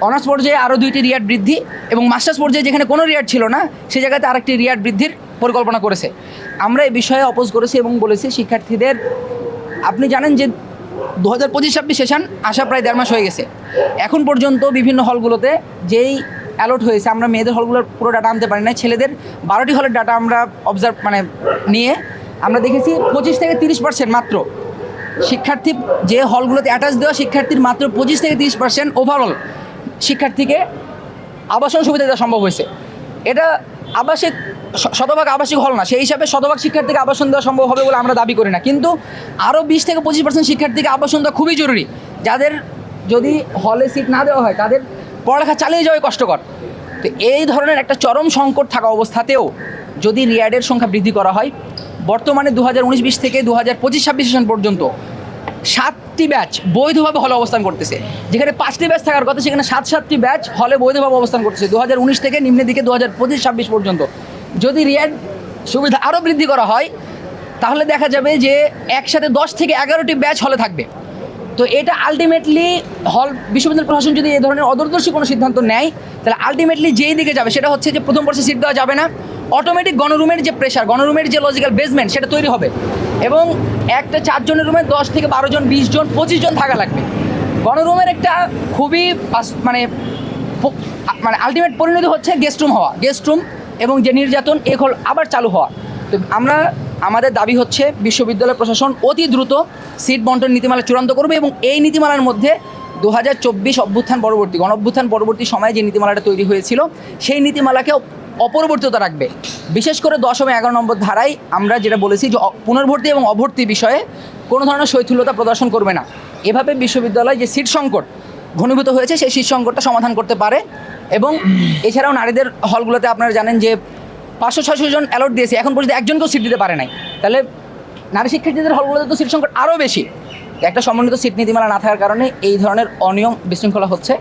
Honours পর্যায়ে আরও 2টি রিয়াড বৃদ্ধি এবং মাস্টার্স পর্যায়ে যেখানে কোনো রিয়াড ছিল না সে জায়গাতে আরেকটি রিয়াড বৃদ্ধির পরিকল্পনা করেছে। আমরা এই বিষয়ে অপোজ করেছি এবং বলেছি শিক্ষার্থীদের, আপনি জানেন যে 2025-26 সেশন আসা প্রায় 1.5 মাস হয়ে গেছে। এখন পর্যন্ত বিভিন্ন হলগুলোতে যেই অ্যালট হয়েছে, আমরা মেয়েদের হলগুলোর পুরো ডাটা আনতে পারি না, ছেলেদের 12টি হলের ডাটা আমরা অবজার্ভ নিয়ে আমরা দেখেছি 25 থেকে 30% মাত্র শিক্ষার্থী, যে হলগুলোতে অ্যাটাচ দেওয়া শিক্ষার্থীর মাত্র 25 থেকে 30% ওভারঅল শিক্ষার্থীকে আবাসন সুবিধা দেওয়া সম্ভব হয়েছে। এটা আবাসিক শতভাগ আবাসিক হল না, সেই হিসাবে শতভাগ শিক্ষার্থীকে আবাসন দেওয়া সম্ভব হবে বলে আমরা দাবি করি না, কিন্তু আরও 20 থেকে 25% শিক্ষার্থীকে আবাসন দেওয়া খুবই জরুরি। যাদের যদি হলে সিট না দেওয়া হয় তাদের পড়ালেখা চালিয়ে যাওয়াই কষ্টকর। তো এই ধরনের একটা চরম সংকট থাকা অবস্থাতেও যদি রিয়াডের সংখ্যা বৃদ্ধি করা হয়, বর্তমানে 2019-20 থেকে 2025-26 সেশন পর্যন্ত 7টি ব্যাচ বৈধভাবে হলে অবস্থান করতেছে। যেখানে 5টি ব্যাচ থাকার কথা সেখানে 7টি ব্যাচ হলে বৈধভাবে অবস্থান করতেছে 2019 থেকে নিম্নের দিকে 2025-26 পর্যন্ত। যদি রিয়াড সুবিধা আরও বৃদ্ধি করা হয় তাহলে দেখা যাবে যে একসাথে 10 থেকে 11টি ব্যাচ হলে থাকবে। তো এটা আলটিমেটলি বিশ্ববিদ্যালয় প্রশাসন যদি এই ধরনের অদূরদর্শী কোনো সিদ্ধান্ত নেয় তাহলে আলটিমেটলি যেই দিকে যাবে সেটা হচ্ছে যে প্রথম বর্ষে সিট দেওয়া যাবে না, অটোমেটিক গণরুমের যে প্রেশার, গণরুমের যে লজিক্যাল বেসমেন্ট সেটা তৈরি হবে এবং একটা 4 জনের রুমে 10 থেকে 12 জন, 20 জন, 25 জন থাকা লাগবে। গণরুমের একটা খুবই মানে আলটিমেট পরিণতি হচ্ছে গেস্ট রুম হওয়া, গেস্ট রুম এবং যে নির্যাতন এগুলো আবার চালু হওয়া। তো আমরা আমাদের দাবি হচ্ছে বিশ্ববিদ্যালয় প্রশাসন অতি দ্রুত সিট বন্টন নীতিমালা চূড়ান্ত করবে এবং এই নীতিমালার মধ্যে 2024 অভ্যুত্থান পরবর্তী, গণ অভ্যুত্থান পরবর্তী সময়ে যে নীতিমালাটা তৈরি হয়েছিল সেই নীতিমালাকে অপরিবর্তিত রাখবে। বিশেষ করে 10 এবং 11 নম্বর ধারায় আমরা যেটা বলেছি যে পুনর্ভর্তি এবং অভর্তি বিষয়ে কোনো ধরনের শৈথিল্যতা প্রদর্শন করবে না। এভাবে বিশ্ববিদ্যালয় যে সিট সংকট ঘনীভূত হয়েছে সেই সিট সংকটটা সমাধান করতে পারে। এবং এছাড়াও নারীদের হলগুলোতে আপনারা জানেন যে 500-600 জন অ্যালট দিয়েছে, এখন পর্যন্ত একজনকেও সিট দিতে পারে নাই। তাহলে নারী শিক্ষার্থীদের হলগুলোতে তো সিট সংকট আরও বেশি। একটা সমন্বিত সিট নীতিমালা না থাকার কারণে এই ধরনের অনিয়ম বিশৃঙ্খলা হচ্ছে।